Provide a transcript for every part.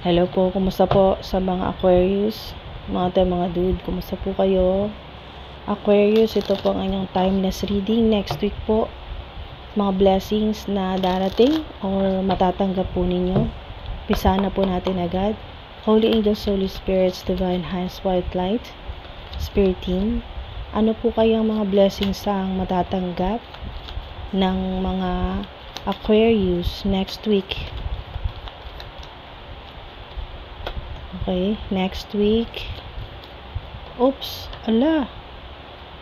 Hello po, kumusta po sa mga Aquarius? Mga dude, kumusta po kayo? Aquarius, ito po ang inyong timeless reading. Next week po, mga blessings na darating or matatanggap po ninyo. Pisa na po natin agad. Holy Angels, Holy Spirits, Divine Hands, White Light, Spirit Team. Ano po kayang mga blessings ang matatanggap ng mga Aquarius next week? Okay, next week. Oops, ala.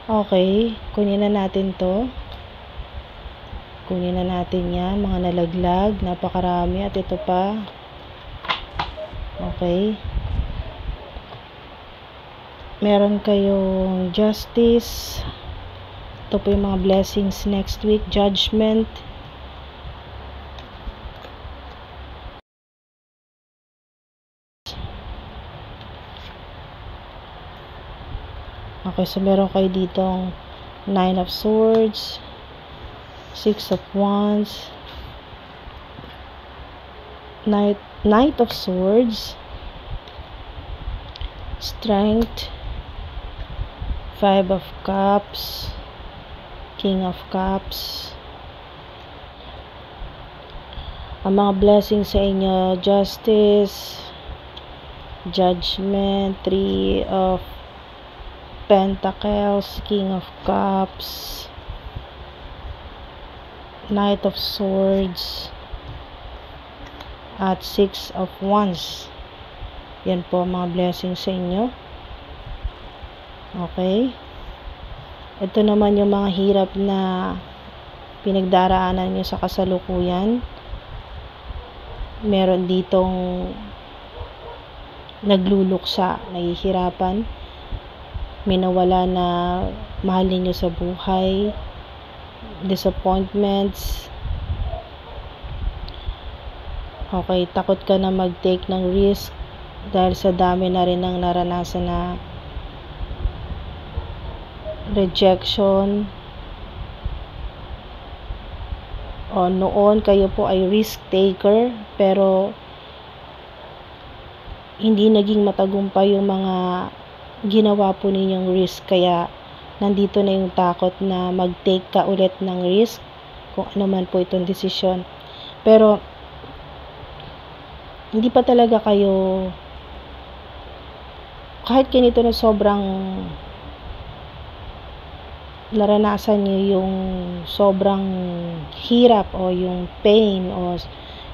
Okay, kunin na natin to. Kunin na natin yan, mga nalaglag, napakarami at ito pa. Okay. Meron kayong justice. Ito po yung mga blessings next week. Judgment. Okay, so meron kayo ditong 9 of Swords, 6 of Wands, Knight of Swords, Strength, 5 of Cups, King of Cups. Ang mga blessings sa inyo, Justice, Judgment, 3 of Pentacles, King of Cups, Knight of Swords, at 6 of Wands. Yan po mga blessings sa inyo. Okay. Ito naman yung mga hirap na pinagdaraanan nyo sa kasalukuyan. Meron ditong nagluluksa, nahihirapan. May nawala na mahal ninyo sa buhay, disappointments. Okay, takot ka na mag-take ng risk dahil sa dami na rin ng naranasan na rejection. O noon kayo po ay risk taker pero hindi naging matagumpay yung mga ginawa po ninyong risk, kaya nandito na yung takot na mag-take ka ulit ng risk kung ano man po itong desisyon. Pero hindi pa talaga kayo, kahit ganito na sobrang naranasan nyo yung sobrang hirap o yung pain o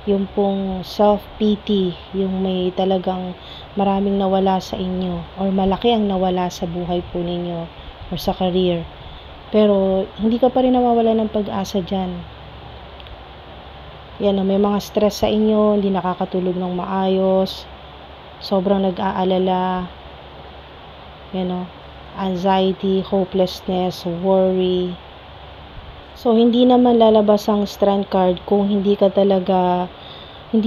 yung pong self-pity, yung may talagang maraming nawala sa inyo or malaki ang nawala sa buhay po ninyo or sa career. Pero hindi ka pa rin nawawala ng pag-asa dyan. Yan, may mga stress sa inyo, hindi nakakatulog ng maayos, sobrang nag-aalala, anxiety, hopelessness, worry. So, hindi naman lalabas ang Strength card kung hindi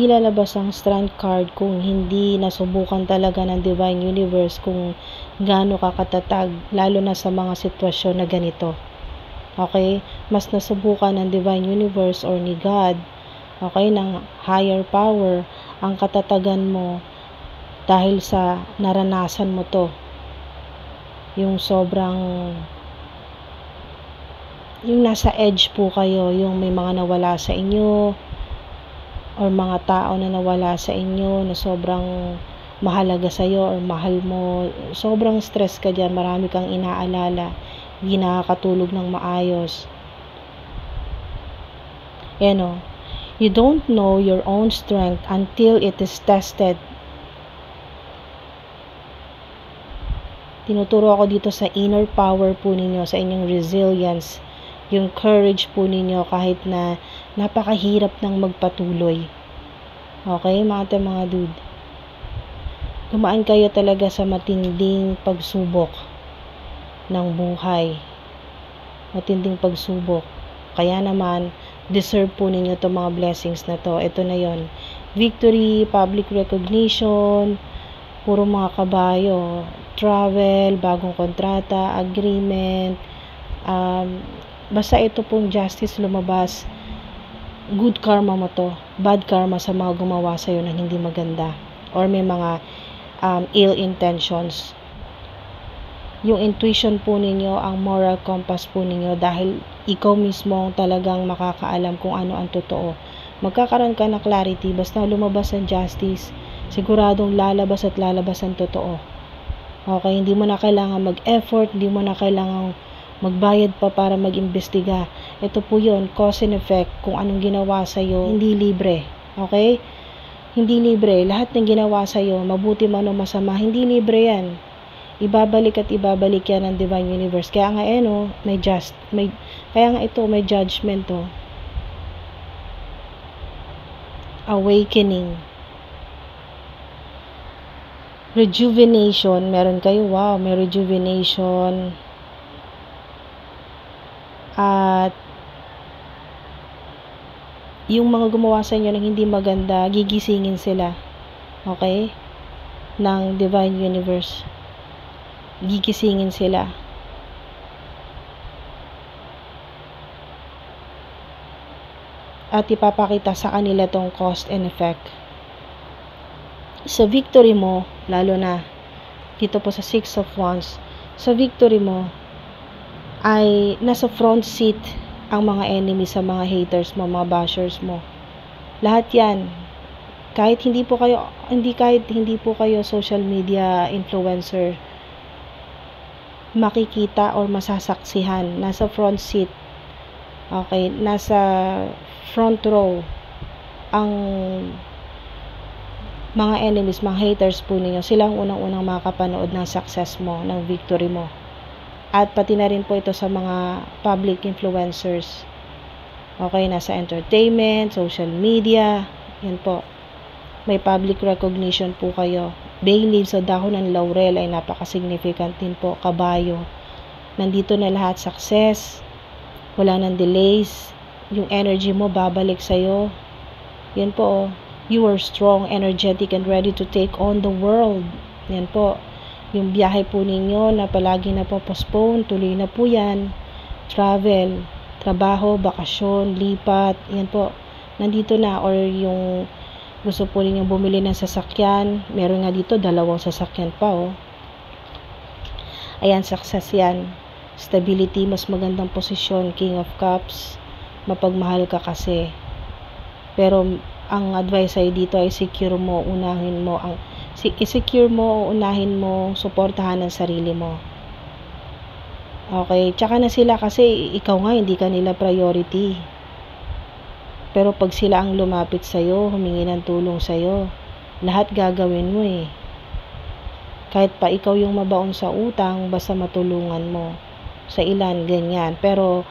lalabas ang Strength card kung hindi nasubukan talaga ng Divine Universe kung gaano ka katatag, lalo na sa mga sitwasyon na ganito. Okay? Mas nasubukan ng Divine Universe or ni God, okay, ng higher power, ang katatagan mo dahil sa naranasan mo to. Yung sobrang yung nasa edge po kayo, yung may mga nawala sa inyo or mga tao na nawala sa inyo na sobrang mahalaga sa iyo or mahal mo, sobrang stress ka dyan, marami kang inaalala, hindi nakakatulog ng maayos. You don't know your own strength until it is tested. Tinuturo ako dito sa inner power po ninyo, sa inyong resilience, yung courage po ninyo kahit na napakahirap ng magpatuloy. Okay, mga dude. Dumaan kayo talaga sa matinding pagsubok ng buhay. Matinding pagsubok. Kaya naman, deserve po ninyo itong mga blessings na to. Ito na yon. Victory, public recognition, puro mga kabayo, travel, bagong kontrata, agreement, basta ito pong justice lumabas, good karma mo to, bad karma sa mga gumawa sa'yo na hindi maganda. or may mga ill intentions. Yung intuition po ninyo, ang moral compass po ninyo, dahil ikaw mismo ang talagang makakaalam kung ano ang totoo. Magkakaroon ka ng clarity, basta lumabas ang justice, siguradong lalabas at lalabas ang totoo. Okay, hindi mo na kailangan mag-effort, hindi mo na kailangan magbayad pa para mag-imbestiga. Ito po yun, cause and effect, kung anong ginawa sa'yo, hindi libre. Okay? Hindi libre. Lahat ng ginawa sa'yo, mabuti man o masama, hindi libre yan. Ibabalik at ibabalik yan ng Divine Universe. Kaya nga kaya nga ito, may judgment to. Awakening. Rejuvenation. Meron kayo, wow, may rejuvenation. At yung mga gumawa sa inyo ng hindi maganda, gigisingin sila. Okay? Ng Divine Universe. Gigisingin sila. At ipapakita sa kanila tong cause and effect. Sa victory mo, lalo na dito po sa 6 of Wands, sa victory mo ay nasa front seat ang mga enemy sa mga haters mo, mga bashers mo. Lahat yan. Kahit hindi po kayo social media influencer, makikita or masasaksihan, nasa front seat. Okay, nasa front row ang mga enemies, mga haters po ninyo. Sila ang unang-unang makakapanood ng success mo, ng victory mo. At pati na rin po ito sa mga public influencers. Okay, nasa entertainment, social media, yan po. May public recognition po kayo. Bay leaves o dahon ng laurel ay napaka-significant din po. Kabayo. Nandito na lahat, success. Wala nang delays. Yung energy mo babalik sa'yo. Yan po. You are strong, energetic, and ready to take on the world. Yan po. Yung biyahe po ninyo na palagi na po postpone, tuloy na po yan. Travel, trabaho, bakasyon, lipat, yan po. Nandito na. Or yung gusto po ninyong bumili ng sasakyan, meron nga dito 2 sasakyan pa, oh. Ayan, success yan. Stability, mas magandang posisyon, King of Cups. Mapagmahal ka kasi. Pero ang advice ay dito ay secure mo, unahin mo suportahan ang sarili mo. Okay, tsaka na sila kasi ikaw nga hindi ka nila priority. Pero pag sila ang lumapit sa'yo, humingi ng tulong sa'yo, lahat gagawin mo eh. Kahit pa ikaw yung mabaon sa utang, basta matulungan mo. Sa ilan, ganyan. Pero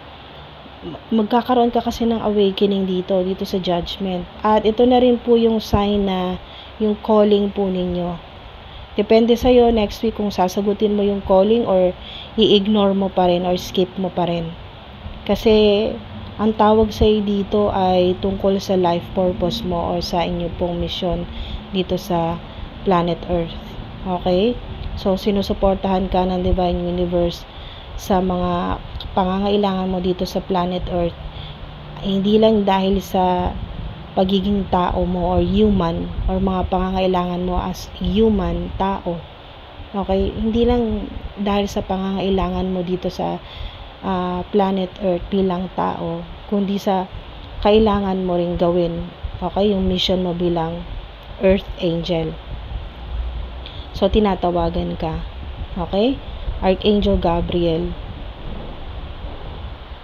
magkakaroon ka kasi ng awakening dito sa judgment. At ito na rin po yung sign na yung calling po ninyo. Depende sa'yo next week kung sasagutin mo yung calling or i-ignore mo pa rin or skip mo pa rin. Kasi ang tawag sa'yo dito ay tungkol sa life purpose mo or sa inyo pong mission dito sa planet Earth. Okay? So, sinusuportahan ka ng Divine Universe sa mga pangangailangan mo dito sa planet Earth. Hindi lang dahil sa pagiging tao mo or human or mga pangangailangan mo as human, tao. Okay? Hindi lang dahil sa pangangailangan mo dito sa planet Earth bilang tao, kundi sa kailangan mo ring gawin. Okay? Yung mission mo bilang Earth Angel. So, tinatawagan ka. Okay? Archangel Gabriel.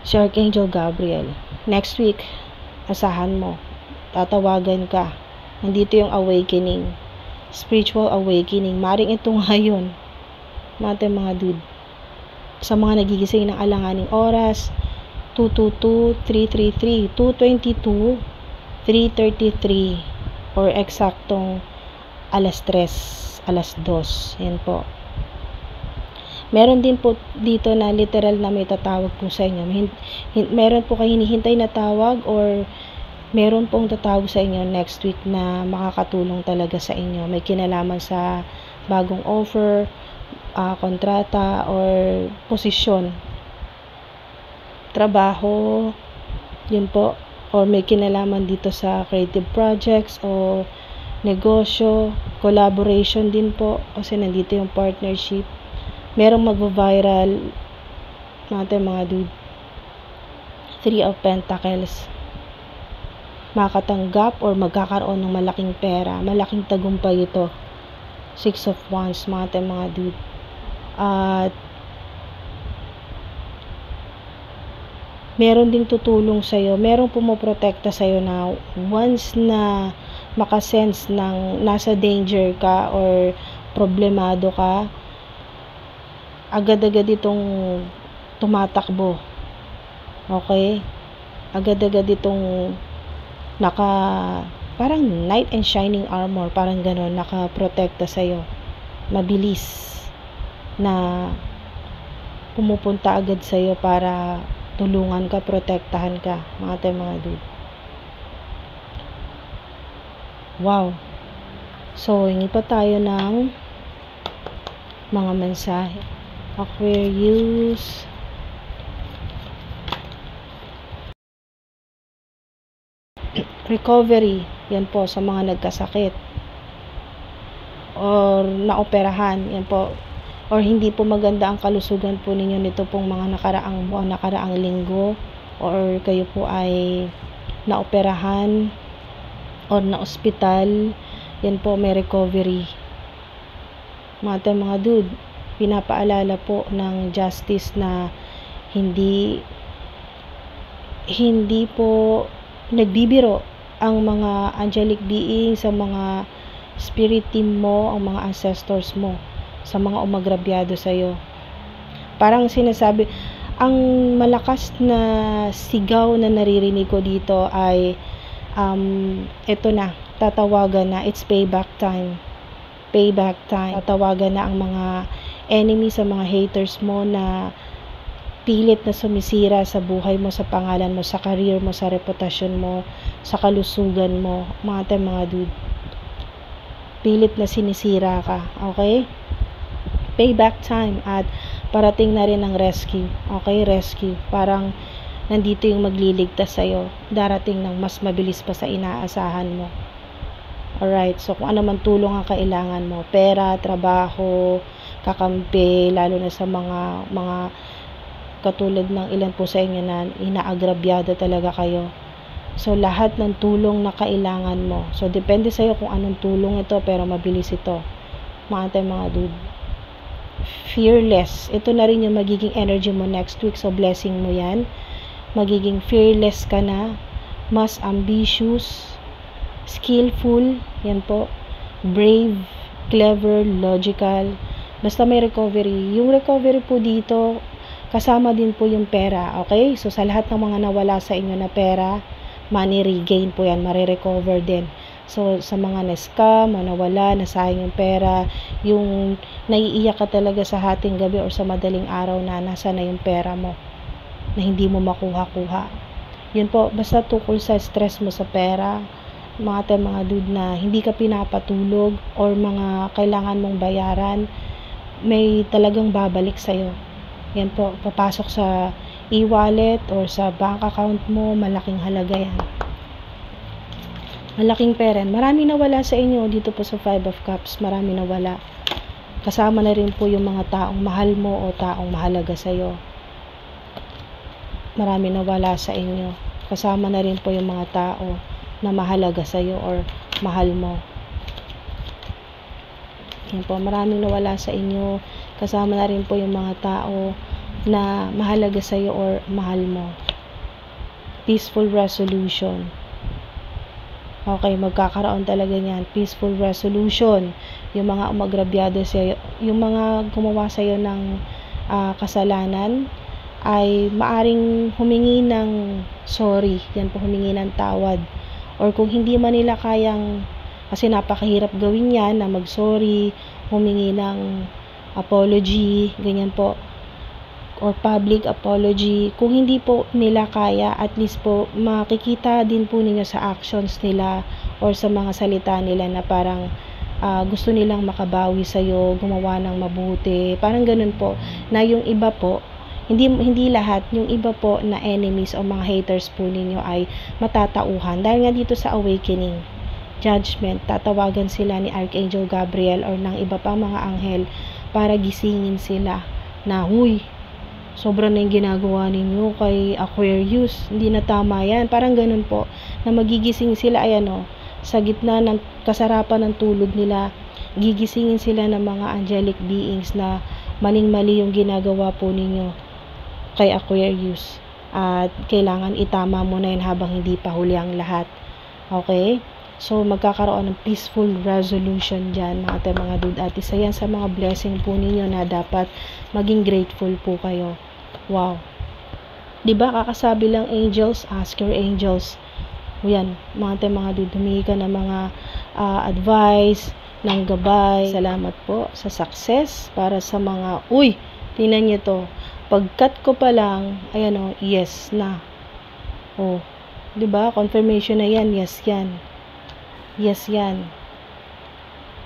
Si Archangel Gabriel. Next week, asahan mo. Tatawagan ka. Nandito yung awakening. Spiritual awakening. Maring ito ngayon. Mga dude. Sa mga nagigising ng alanganing oras, 222-333, 222-333, or eksaktong alas 3, alas 2. Yan po. Meron din po dito na literal na may tatawag po sa inyo. Meron po kayo hinihintay na tawag or meron pong tatawag sa inyo next week na makakatulong talaga sa inyo. May kinalaman sa bagong offer, kontrata, or posisyon. Trabaho, yun po. Or may kinalaman dito sa creative projects o negosyo, collaboration din po, kasi nandito yung partnership. Merong magva-viral, natin mga dude. 3 of Pentacles. Makatanggap or magkakaroon ng malaking pera, malaking tagumpay ito. 6 of Wands, mga dude. At meron ding tutulong sa'yo, merong pumoprotekta sa'yo na once na makasense ng nasa danger ka or problemado ka, agad-agad itong tumatakbo. Okay? Agad-agad itong parang knight in shining armor, parang gano'n, nakaprotekta sa'yo. Mabilis na pumupunta agad sa'yo para tulungan ka, protektahan ka, mga dude. Wow. So, hingi pa tayo ng mga mensahe. Aquarius. Recovery. Yan po, sa mga nagkasakit. Or naoperahan. Yan po. Or hindi po maganda ang kalusugan po ninyo nito pong mga nakaraang linggo. Or kayo po ay naoperahan or na-ospital. Yan po, may recovery. Mga dude, pinapaalala po ng justice na hindi po nagbibiro ang mga angelic beings, ang mga spirit team mo, ang mga ancestors mo, sa mga umagrabyado sa'yo. Parang sinasabi, ang malakas na sigaw na naririnig ko dito ay eto na, tatawagan na, it's payback time. Payback time. Tatawagan na ang mga enemies, sa mga haters mo na pilit na sumisira sa buhay mo, sa pangalan mo, sa career mo, sa reputasyon mo, sa kalusugan mo, mga dude. Pilit na sinisira ka, okay? Payback time, at parating na rin ang rescue, okay? Rescue, parang nandito yung magliligtas sa'yo, darating ng mas mabilis pa sa inaasahan mo. Alright, so kung ano man tulong ang kailangan mo, pera, trabaho, kakampi, lalo na sa mga katulad ng ilan po sa inyo na inaagrabyado talaga kayo. So, lahat ng tulong na kailangan mo. So, depende sa'yo kung anong tulong ito, pero mabilis ito. Mga dude. Fearless. Ito na rin yung magiging energy mo next week. So, blessing mo yan. Magiging fearless ka na. Mas ambitious. Skillful. Yan po. Brave. Clever. Logical. Basta may recovery. Yung recovery po dito, kasama din po yung pera, okay? So, sa lahat ng mga nawala sa inyo na pera, money regain po yan, marirecover din. So, sa mga na-scam, nawala, nasayang yung pera, yung naiiyak ka talaga sa hating gabi or sa madaling araw na nasa na yung pera mo, na hindi mo makuha-kuha. Yun po, basta tukol sa stress mo sa pera, mga dude na hindi ka pinapatulog or mga kailangan mong bayaran, may talagang babalik sa'yo. Yan po, papasok sa e-wallet or sa bank account mo, malaking halaga yan. Malaking pera. Marami nawala sa inyo dito po sa 5 of Cups, marami nawala. Kasama na rin po yung mga taong mahal mo o taong mahalaga sa'yo. Marami nawala sa inyo. Kasama na rin po yung mga tao na mahalaga sa'yo or mahal mo. Yan po, maraming nawala sa inyo. Kasama na rin po yung mga tao na mahalaga sa'yo or mahal mo. Peaceful resolution. Okay, magkakaroon talaga niyan. Peaceful resolution. Yung mga umagrabyado sa'yo, yung mga gumawa sa'yo ng kasalanan, ay maaring humingi ng sorry. Yan po, humingi ng tawad. Or kung hindi man nila kayang, kasi napakahirap gawin yan, na mag-sorry, humingi ng apology, ganyan po, or public apology. Kung hindi po nila kaya, at least po makikita din po ninyo sa actions nila or sa mga salita nila na parang gusto nilang makabawi sa'yo, gumawa ng mabuti, parang ganun po. Na yung iba po, hindi lahat, yung iba po na enemies o mga haters po ninyo ay matatauhan dahil nga dito sa awakening. judgment, tatawagan sila ni Archangel Gabriel or ng iba pang mga anghel para gisingin sila na, huy, sobra na yung ginagawa ninyo kay Aquarius, hindi na tama yan. Parang ganun po, na magigising sila, ayan o, sa gitna ng kasarapan ng tulog nila, gigisingin sila ng mga angelic beings na maling-mali yung ginagawa po ninyo kay Aquarius. At kailangan itama mo na yun habang hindi pa huli ang lahat. Okay? So, magkakaroon ng peaceful resolution dyan, mga dude. At isa yan sa mga blessing po ninyo na dapat maging grateful po kayo. Wow. Diba, kakasabi lang angels, ask your angels. Yan, mga dude, humingi ka ng mga advice, ng gabay. Salamat po sa success para sa mga, uy, tingnan nyo to. Pagkat ko pa lang, ayan o, yes na. Oh, diba? Confirmation na yan. Yes yan. Yes yan.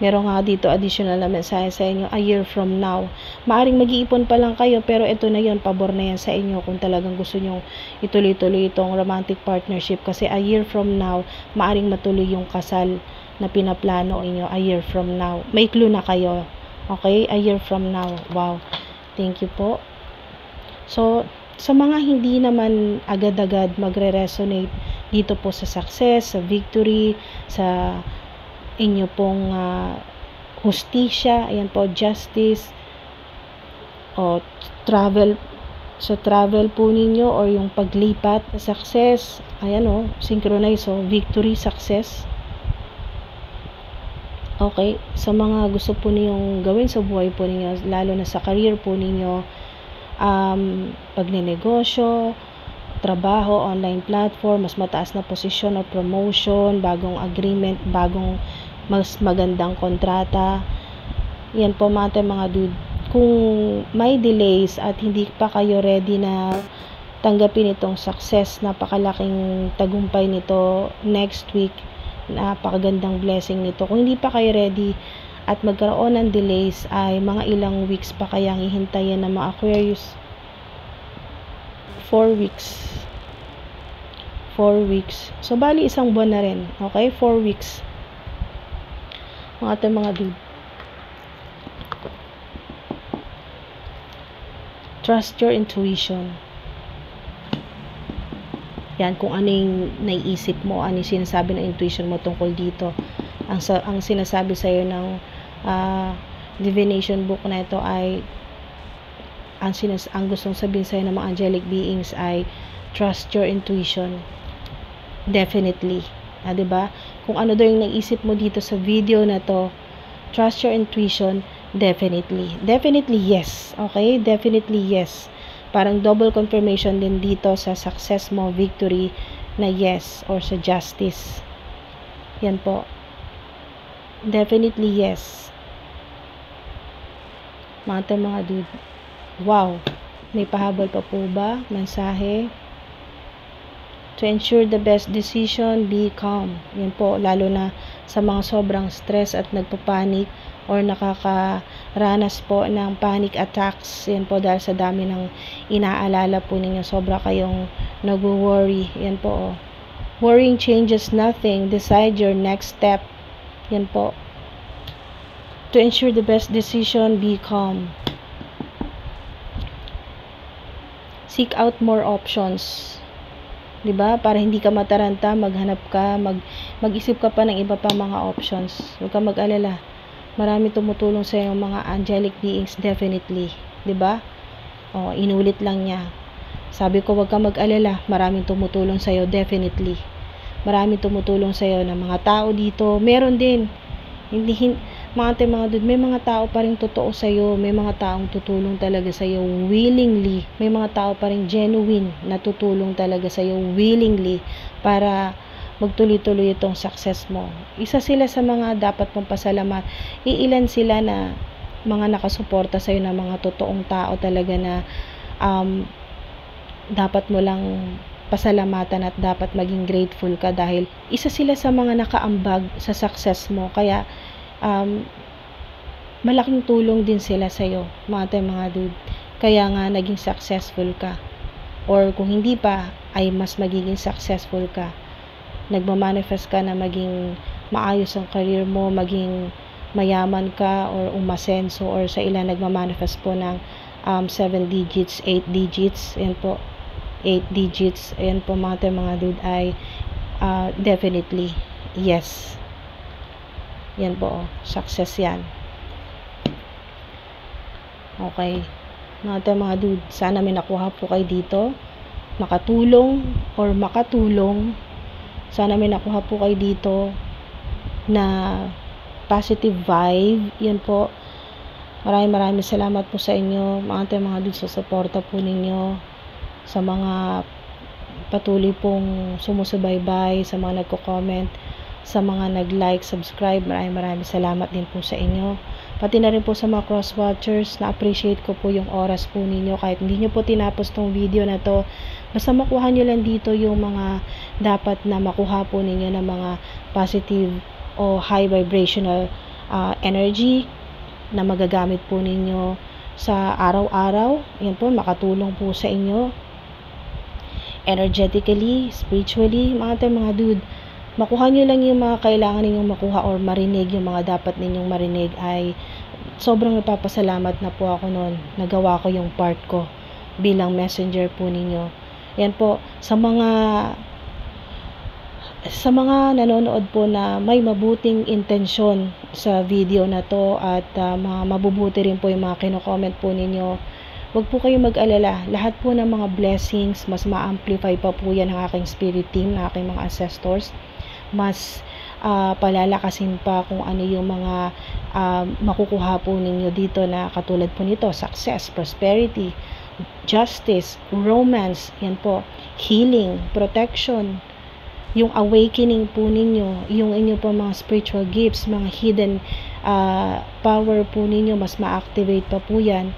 Meron nga dito additional na mensahe sa inyo, a year from now. Maaring mag-iipon pa lang kayo, pero ito na yon, pabor na yan sa inyo kung talagang gusto nyong ituloy-tuloy itong romantic partnership. Kasi a year from now, maaring matuloy yung kasal na pinaplano inyo a year from now. May clue na kayo. Okay? A year from now. Wow. Thank you po. So, sa mga hindi naman agad-agad magre-resonate dito po sa success, sa victory, sa inyo pong hustisya, ayan po, justice, o travel, sa travel po ninyo, or yung paglipat, success, ayan o, synchronize, so victory, success. Okay, sa mga gusto po ninyong gawin sa buhay po ninyo, lalo na sa career po ninyo, pagnenegosyo, trabaho, online platform, mas mataas na posisyon o promotion, bagong agreement, bagong mas magandang kontrata. Yan po mga dude. Kung may delays at hindi pa kayo ready na tanggapin itong success, napakalaking tagumpay nito next week, napakagandang blessing nito. Kung hindi pa kayo ready at magkaroon ng delays, ay mga ilang weeks pa kayang hihintayin ng mga Aquarius. 4 weeks. 4 weeks. So, bali isang buwan na rin. Okay? 4 weeks. Mga dude. Trust your intuition. Yan, kung ano yung naiisip mo, ano yung sinasabi ng intuition mo tungkol dito. Ang sinasabi sa'yo ng divination book na ito ay ang gustong sabihin sa'yo ng mga angelic beings ay trust your intuition. Definitely. Diba? Kung ano daw yung naisip mo dito sa video na to, trust your intuition, definitely. Definitely yes. Okay? Definitely yes. Parang double confirmation din dito sa success mo, victory, na yes, or sa justice. Yan po. Definitely yes. Mga dude. Wow. May pahabol pa po ba? Mensahe. To ensure the best decision, be calm. Yan po, lalo na sa mga sobrang stress at nagpapanik or nakakaranas po ng panic attacks. Yan po, dahil sa dami ng inaalala po ninyo, sobra kayong nag-worry. Yan po, oh. Worrying changes nothing. Decide your next step. Yan po. To ensure the best decision, be calm. Seek out more options. Diba? Para hindi ka mataranta, maghanap ka, mag-isip ka pa ng iba pa mga options. Huwag ka mag-alala. Marami tumutulong sa yung mga angelic beings, definitely. Diba? O, inulit lang niya. Sabi ko, huwag ka mag-alala. Maraming tumutulong sa'yo, definitely. Maraming tumutulong sa'yo ng mga tao dito. Meron din. Mga dude, may mga tao pa rin totoo sa'yo, may mga taong tutulong talaga sa'yo willingly, may mga tao pa rin genuine na tutulong talaga sa'yo willingly para magtuloy-tuloy itong success mo. Isa sila sa mga dapat mong pasalamat. Iilan sila na mga nakasuporta sa'yo na mga totoong tao talaga na dapat mo lang pasalamatan at dapat maging grateful ka dahil isa sila sa mga nakaambag sa success mo. Kaya malaking tulong din sila sa'yo, mga dude. Kaya nga naging successful ka. Or kung hindi pa, ay mas magiging successful ka. Nagmamanifest ka na maging maayos ang career mo, maging mayaman ka or umasenso, or sa ilan nagmamanifest po ng 7 digits, 8 digits, yan po, 8 digits, ayan po mga dude, ay definitely yes, yan po, success yan. Okay, mga dude, sana may nakuha po kayo dito, makatulong, sana may nakuha po kayo dito na positive vibe. Yan po, maraming salamat po sa inyo mga dude, sa suporta po ninyo, sa mga patuloy pong sumusubaybay, sa mga nagko-comment, sa mga nag-like, subscribe, maraming salamat din po sa inyo. Pati na rin po sa mga cross-watchers, na-appreciate ko po yung oras po ninyo, kahit hindi nyo po tinapos tong video na to, basta makuha nyo lang dito yung mga dapat na makuha po ninyo ng mga positive o high vibrational energy na magagamit po ninyo sa araw-araw. Yan po, makatulong po sa inyo energetically, spiritually, mga dude. Makuha nyo lang yung mga kailangan ninyong makuha or marinig, yung mga dapat ninyong marinig, ay sobrang nagpapasalamat na po ako noon. Nagawa ko yung part ko bilang messenger po ninyo. Yan po, sa mga nanonood po na may mabuting intensyon sa video na to, at mabubuti rin po yung mga kino-comment po ninyo, huwag po kayong mag-alala. Lahat po ng mga blessings, mas ma-amplify pa po yan ng aking spirit team, ng aking mga ancestors. Mas palalakasin pa kung ano yung mga makukuha po ninyo dito, na katulad po nito, success, prosperity, justice, romance, yan po, healing, protection, yung awakening po ninyo, yung inyo po mga spiritual gifts, mga hidden power po ninyo, mas ma-activate pa po yan,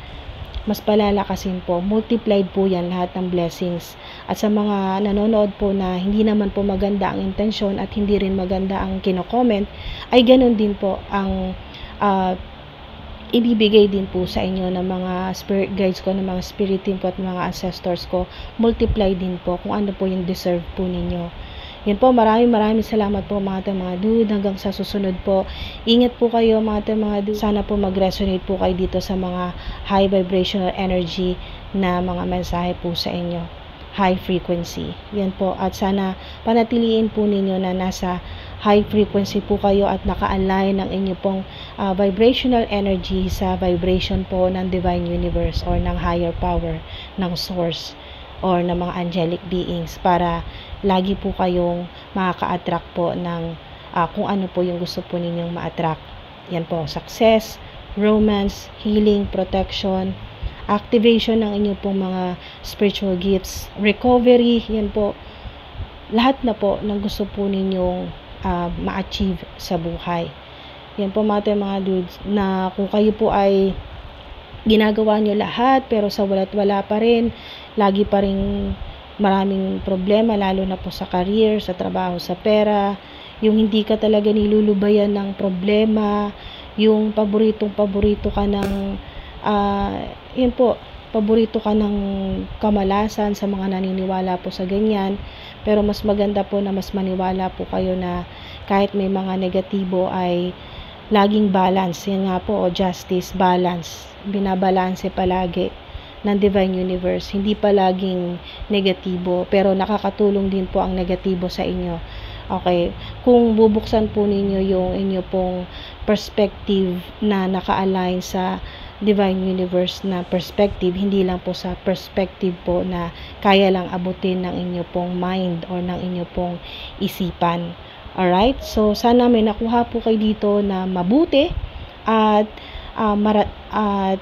mas palalakasin po, multiplied po yan lahat ng blessings. At sa mga nanonood po na hindi naman po maganda ang intensyon at hindi rin maganda ang kino-comment, ay ganun din po ang ibibigay din po sa inyo ng mga spirit guides ko, ng mga spirit team po at mga ancestors ko. Multiply din po kung ano po yung deserve po ninyo. Yan po, maraming salamat po mga dude. Hanggang sa susunod po, ingat po kayo mga dude. Sana po mag-resonate po kayo dito sa mga high vibrational energy na mga mensahe po sa inyo, high frequency. Yan po, at sana panatiliin po ninyo na nasa high frequency po kayo at naka-align ng inyo pong vibrational energy sa vibration po ng divine universe or ng higher power, ng source, or ng mga angelic beings, para lagi po kayong makaka-attract po ng kung ano po yung gusto po ninyong ma-attract. Yan po, success, romance, healing, protection, activation ng inyo pong mga spiritual gifts, recovery, yan po, lahat na po ng gusto po ninyong ma-achieve sa buhay. Yan po mga dudes, na kung kayo po ay ginagawa nyo lahat pero sa wala't-wala pa rin, lagi pa rin maraming problema, lalo na po sa career, sa trabaho, sa pera, yung hindi ka talaga nilulubayan ng problema, yung paborito ka ng yun po, paborito ka ng kamalasan, sa mga naniniwala po sa ganyan. Pero mas maganda po na mas maniwala po kayo na kahit may mga negatibo ay laging balance. Yan nga po, justice, balance, binabalanse palagi ng divine universe, hindi pa laging negatibo, pero nakakatulong din po ang negatibo sa inyo. Okay, kung bubuksan po ninyo yung inyo pong perspective na naka-align sa divine universe na perspective, hindi lang po sa perspective po na kaya lang abutin ng inyo pong mind or ng inyo pong isipan. Alright, so sana may nakuha po kayo dito na mabuti, at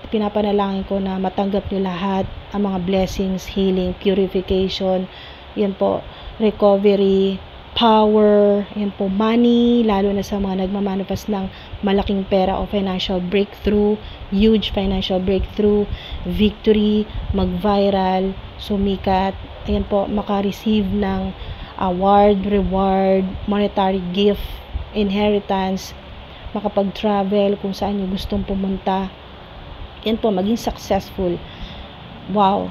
pinapanalangin ko na matanggap nyo lahat ang mga blessings, healing, purification, yan po, recovery, power, yan po, money, lalo na sa mga nagmamanifest ng malaking pera o financial breakthrough, huge financial breakthrough, victory, mag-viral, sumikat, yan po, maka-receive ng award, reward, monetary gift, inheritance, makapag-travel kung saan nyo gustong pumunta, yan po, maging successful. Wow,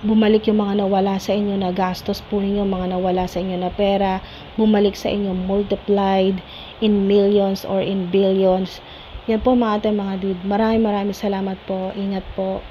bumalik yung mga nawala sa inyo na gastos po ninyo, mga nawala sa inyo na pera, bumalik sa inyo multiplied in millions or in billions. Yan po mga ate mga dude. Maraming salamat po. Ingat po.